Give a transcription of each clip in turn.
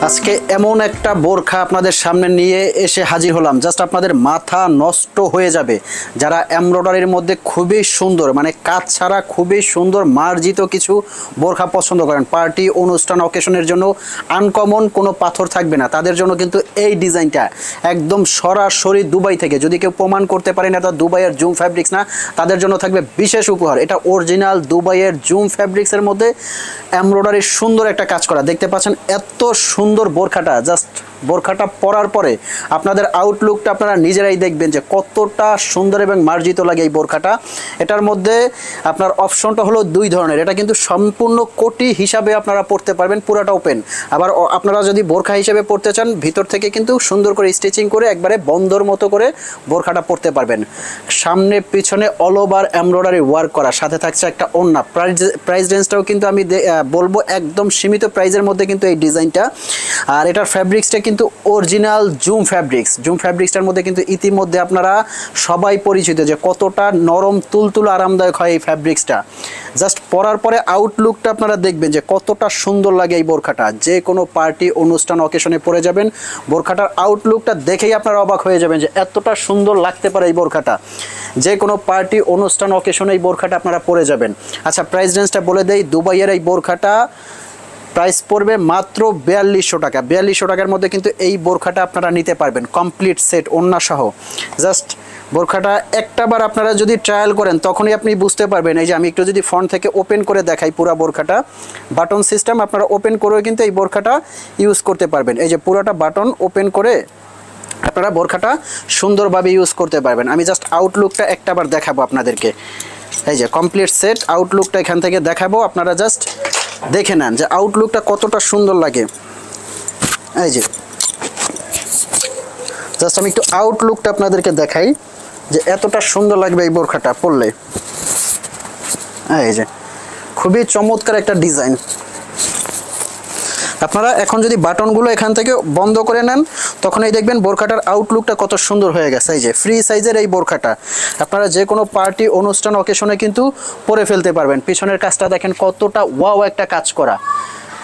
আজকে এমন একটা বোরখা আপনাদের সামনে নিয়ে এসে হাজির হলাম, জাস্ট আপনাদের মাথা নষ্ট হয়ে যাবে। যারা এমব্রয়ডারির মধ্যে খুবই সুন্দর, মানে কাজ ছাড়া খুবই সুন্দর মার্জিত কিছু বোরখা পছন্দ করেন, পার্টি অনুষ্ঠান অকেশনের জন্য আনকমন কোনো পাথর থাকবে না, তাদের জন্য কিন্তু এই ডিজাইনটা একদম সরাসরি দুবাই থেকে। যদি কেউ প্রমাণ করতে পারে না এটা দুবাইয়ের জুম ফ্যাব্রিক্স না, তাদের জন্য থাকবে বিশেষ উপহার। এটা অরিজিনাল দুবাইয়ের জুম ফ্যাব্রিক্সের মধ্যে এমব্রয়ডারির সুন্দর একটা কাজ করা। দেখতে পাচ্ছেন এত সুন্দর বোরখাটা, জাস্ট বোরখাটা পরার পরে আপনাদের আউটলুকটা আপনারা নিজেরাই দেখবেন যে কতটা সুন্দর এবং মার্জিত লাগে এই বোরখাটা। এটার মধ্যে আপনার অপশনটা হলো দুই ধরনের। এটা কিন্তু সম্পূর্ণ কোটি হিসাবে আপনারা পরতে পারবেন, পুরাটা ওপেন। আবার আপনারা যদি বোরখা হিসেবে পরতে চান, ভিতর থেকে কিন্তু সুন্দর করে স্টিচিং করে একবারে বন্দর মতো করে বোরখাটা পরতে পারবেন। সামনে পিছনে অল ওভার এমব্রয়ডারি ওয়ার্ক করা, সাথে থাকছে একটা ওড়না। প্রাইস রেঞ্জটাও কিন্তু আমি বলবো একদম সীমিত প্রাইজের মধ্যে কিন্তু এই ডিজাইনটা। আর এটার ফ্যাব্রিক্সটা কিন্তু অরিজিনাল জুম ফ্যাব্রিক্স। জুম ফ্যাব্রিক্সটার মধ্যে কিন্তু ইতিমধ্যে আপনারা সবাই পরিচিত যে কতটা নরম তুলতুল আরামদায়ক হয় এই ফ্যাব্রিক্সটা। জাস্ট পরার পরে আউটলুকটা আপনারা দেখবেন যে কতটা সুন্দর লাগে এই বোরখাটা। যে কোনো পার্টি অনুষ্ঠান অকেশনে পরে যাবেন, বোরখাটার আউটলুকটা দেখেই আপনারা অবাক হয়ে যাবেন যে এতটা সুন্দর লাগতে পারে এই বোরখাটা। যে কোনো পার্টি অনুষ্ঠান অকেশনে এই বোরখাটা আপনারা পরে যাবেন। আচ্ছা, প্রাইস রেঞ্জটা বলে দেই। দুবাইয়ের এই বোরখাটা প্রাইস পড়বে মাত্র 4200 টাকা। 4200 টাকার মধ্যে কিন্তু এই বোরখাটা আপনারা নিতে পারবেন কমপ্লিট সেট ওড়না সহ। জাস্ট বোরখাটা একটাবার আপনারা যদি ট্রায়াল করেন তখনই আপনি বুঝতে পারবেন। এই যে আমি একটু যদি ফ্রন্ট থেকে ওপেন করে দেখাই, পুরো বোরখাটা বাটন সিস্টেম, আপনারা ওপেন করেও কিন্তু এই বোরখাটা ইউজ করতে পারবেন। এই যে পুরোটা বাটন ওপেন করে আপনারা বোরখাটা সুন্দরভাবে ইউজ করতে পারবেন। আমি জাস্ট আউটলুকটা একটাবার দেখাবো আপনাদেরকে। এই যে কমপ্লিট সেট আউটলুকটা এখান থেকে দেখাবো, আপনারা জাস্ট দেখে নেন যে আউটলুকটা কতটা সুন্দর লাগে। এই যে জাস্ট আমি একটু আউটলুকটা আপনাদেরকে দেখাই যে এতটা সুন্দর লাগবে এই বোরখাটা পরলে। এই যে খুবই চমৎকার একটা ডিজাইন। আপনারা এখন যদি বাটনগুলো এখান থেকে বন্ধ করে নেন তখন এই দেখবেন বোরখাটার আউটলুকটা কত সুন্দর হয়ে গেছে। এই যে ফ্রি সাইজের এই বোরখাটা আপনারা যে কোনো পার্টি অনুষ্ঠান অকেশনে কিন্তু পরে ফেলতে পারবেন। পিছনের কাজটা দেখেন কতটা ওয়াও একটা কাজ করা,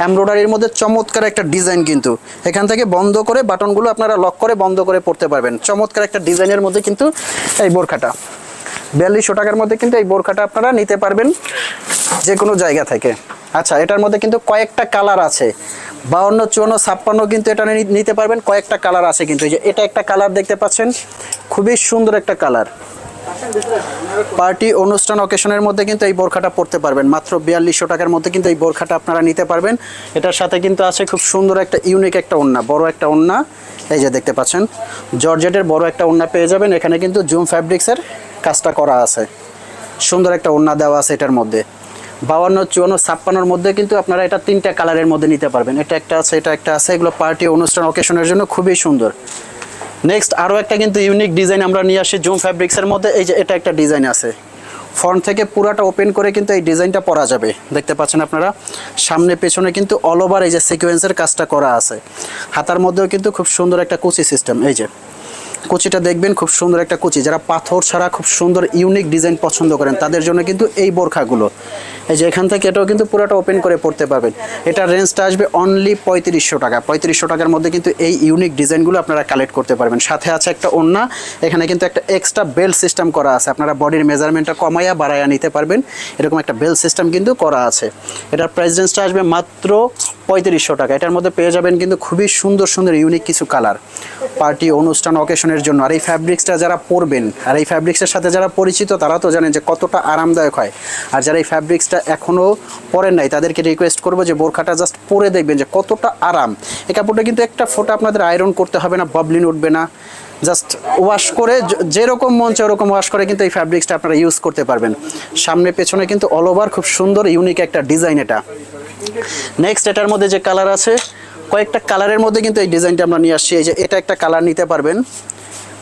এমব্রয়ডারির মধ্যে চমৎকার একটা ডিজাইন। কিন্তু এখান থেকে বন্ধ করে বাটনগুলো আপনারা লক করে বন্ধ করে পড়তে পারবেন। চমৎকার একটা ডিজাইনের মধ্যে কিন্তু এই বোরখাটা 4200 টাকার মধ্যে কিন্তু এই বোরখাটা আপনারা নিতে পারবেন যে কোনো জায়গা থেকে। আচ্ছা, এটার মধ্যে কিন্তু কয়েকটা কালার আছে, 52, 54, 56 কিন্তু এটা নিতে পারবেন। কয়েকটা কালার আছে কিন্তু। এই যে এটা একটা কালার দেখতে পাচ্ছেন, খুবই সুন্দর একটা কালার। পার্টি অনুষ্ঠান অকেশনের মধ্যে কিন্তু এই বোরখাটা পরতে পারবেন মাত্র 4200 টাকার মধ্যে কিন্তু এই বোরখাটা আপনারা নিতে পারবেন। এটার সাথে কিন্তু আছে খুব সুন্দর একটা ইউনিক একটা ওড়না, বড় একটা ওড়না। এই যে দেখতে পাচ্ছেন জর্জেটের বড় একটা ওড়না পেয়ে যাবেন। এখানে কিন্তু জুম ফ্যাব্রিক্সের কাজটা করা আছে, সুন্দর একটা ওড়না দেওয়া আছে এটার মধ্যে। 52, 54, 56 মধ্যে কিন্তু আপনারা এটা 3টা কালারের মধ্যে নিতে পারবেন। এটা একটা আছে, এটা একটা আছে। এগুলো পার্টি অনুষ্ঠান অকেশনের জন্য খুবই সুন্দর। নেক্সট আরও একটা কিন্তু ইউনিক ডিজাইন আমরা নিয়ে আসি জুম ফ্যাব্রিক্সের মধ্যে। এই যে এটা একটা ডিজাইন আছে, ফ্রন্ট থেকে পুরাটা ওপেন করে কিন্তু এই ডিজাইনটা পরা যাবে। দেখতে পাচ্ছেন আপনারা সামনে পেছনে কিন্তু অল ওভার এই যে সিকোয়েন্সের কাজটা করা আছে। হাতার মধ্যেও কিন্তু খুব সুন্দর একটা কুচি সিস্টেম। এই যে কুচিটা দেখবেন, খুব সুন্দর একটা কুচি। যারা পাথর ছাড়া খুব সুন্দর ইউনিক ডিজাইন পছন্দ করেন তাদের জন্য কিন্তু এই বোরখাগুলো। এই যে এখান থেকে এটাও কিন্তু পুরোটা ওপেন করে পড়তে পারবেন। এটার রেঞ্জটা আসবে অনলি 3500 টাকা। 3500 টাকার মধ্যে কিন্তু এই ইউনিক ডিজাইনগুলো আপনারা কালেক্ট করতে পারবেন। সাথে আছে একটা ওড়না, এখানে কিন্তু একটা এক্সট্রা বেল্ট সিস্টেম করা আছে। আপনারা বডির মেজারমেন্টটা কমাইয়া বাড়াইয়া নিতে পারবেন, এরকম একটা বেল্ট সিস্টেম কিন্তু করা আছে। এটার প্রাইস রেঞ্জটা আসবে মাত্র 3500 টাকা। এটার মধ্যে পেয়ে যাবেন কিন্তু খুবই সুন্দর সুন্দর ইউনিক কিছু কালার পার্টি অনুষ্ঠান অকেশনের জন্য। আর এই ফ্যাব্রিক্সটা যারা পরবেন আর এই ফ্যাব্রিক্সের সাথে যারা পরিচিত তারা তো জানেন যে কতটা আরামদায়ক হয়। আর যারা এই ফ্যাব্রিক্সটা এখনও পরেন নাই তাদেরকে রিকোয়েস্ট করবো যে বোরখাটা জাস্ট পরে দেখবেন যে কতটা আরাম। এই কাপড়টা কিন্তু একটা ফোঁটা আপনাদের আয়রন করতে হবে না, বাবলিন উঠবে না। জাস্ট ওয়াশ করে যেরকম মন চায় ওরকম ওয়াশ করে কিন্তু এই ফ্যাব্রিক্সটা আপনারা ইউজ করতে পারবেন। সামনে পেছনে কিন্তু অল ওভার খুব সুন্দর ইউনিক একটা ডিজাইন এটা। নেক্সট এটার মধ্যে যে কালার আছে, কয়েকটা কালারের মধ্যে কিন্তু এই ডিজাইনটা আমরা নিয়ে আসছি। এই যে এটা একটা কালার নিতে পারবেন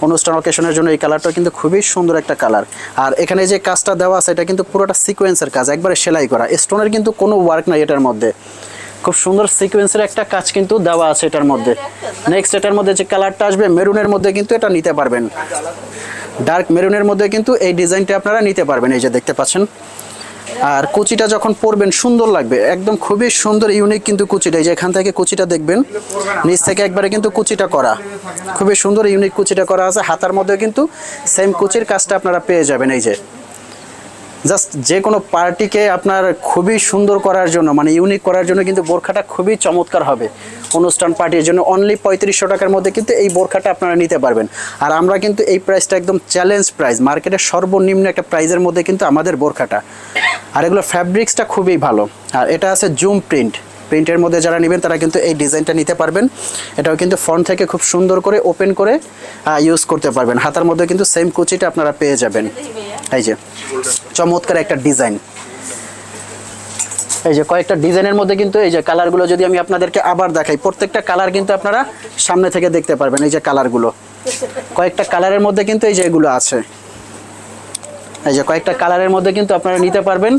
অনুষ্ঠান অকেশনের জন্য। এই কালারটা কিন্তু খুবই সুন্দর একটা কালার। আর এখানে যে কাজটা দেওয়া আছে এটা কিন্তু পুরোটা সিকোয়েন্সের কাজ, একবারে সেলাই করা, স্টোনের কিন্তু কোনো ওয়ার্ক নাই এটার মধ্যে। খুব সুন্দর সিকোয়েন্সের একটা কাজ কিন্তু দেওয়া আছে এটার মধ্যে। নেক্সট এটার মধ্যে যে কালারটা আসবে মেরুনের মধ্যে কিন্তু এটা নিতে পারবেন, ডার্ক মেরুনের মধ্যে কিন্তু এই ডিজাইনটা আপনারা নিতে পারবেন। এই যে দেখতে পাচ্ছেন আর কুচিটা যখন পরবেন সুন্দর লাগবে, একদম খুবই সুন্দর ইউনিক কিন্তু কুচিটা। এই যে এখান থেকে কুচিটা দেখবেন, নিচ থেকে একবারে কিন্তু কুচিটা করা, খুবই সুন্দর ইউনিক কুচিটা করা আছে। হাতার মধ্যে কিন্তু সেম কুচির কাজটা আপনারা পেয়ে যাবেন। এই যে জাস্ট যে কোনো পার্টিকে আপনার খুবই সুন্দর করার জন্য, মানে ইউনিক করার জন্য কিন্তু বোরখাটা খুবই চমৎকার হবে। অনুষ্ঠান পার্টির জন্য অনলি 3500 টাকার মধ্যে কিন্তু এই বোরখাটা আপনারা নিতে পারবেন। আর আমরা কিন্তু এই প্রাইসটা একদম চ্যালেঞ্জ প্রাইস, মার্কেটের সর্বনিম্ন একটা প্রাইসের মধ্যে কিন্তু আমাদের বোরখাটা। আর এগুলো ফ্যাব্রিক্সটা খুবই ভালো। আর এটা আছে জুম প্রিন্টের মধ্যে যারা নেবেন তারা কিন্তু এই ডিজাইনটা নিতে পারবেন। এটাও কিন্তু ফ্রন্ট থেকে খুব সুন্দর করে ওপেন করে ইউজ করতে পারবেন। হাতার মধ্যে কিন্তু সেম কুচিটা আপনারা পেয়ে যাবেন। এই যে চমৎকার একটা ডিজাইন। এই যে কয়েকটা ডিজাইনের মধ্যে কিন্তু এই যে কালারগুলো যদি আমি আপনাদেরকে আবার দেখাই, প্রত্যেকটা কালার কিন্তু আপনারা সামনে থেকে দেখতে পারবেন। এই যে কালারগুলো, কয়েকটা কালারের মধ্যে কিন্তু এই যে এগুলো আছে। এই যে কয়েকটা কালারের মধ্যে কিন্তু আপনারা নিতে পারবেন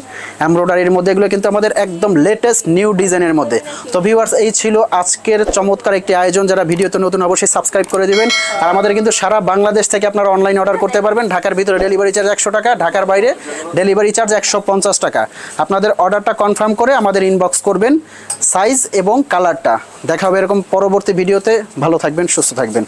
এমব্রয়ডারির মধ্যে। এগুলো কিন্তু আমাদের একদম লেটেস্ট নিউ ডিজাইনের মধ্যে। তো ভিউয়ার্স, এই ছিল আজকের চমৎকার একটি আয়োজন। যারা ভিডিওতে নতুন অবশ্যই সাবস্ক্রাইব করে দিবেন। আর আমাদের কিন্তু সারা বাংলাদেশ থেকে আপনারা অনলাইন অর্ডার করতে পারবেন। ঢাকার ভিতরে ডেলিভারি চার্জ 100 টাকা, ঢাকার বাইরে ডেলিভারি চার্জ 150 টাকা। আপনাদের অর্ডারটা কনফার্ম করে আমাদের ইনবক্স করবেন সাইজ এবং কালারটা। দেখা হবে এরকম পরবর্তী ভিডিওতে। ভালো থাকবেন, সুস্থ থাকবেন।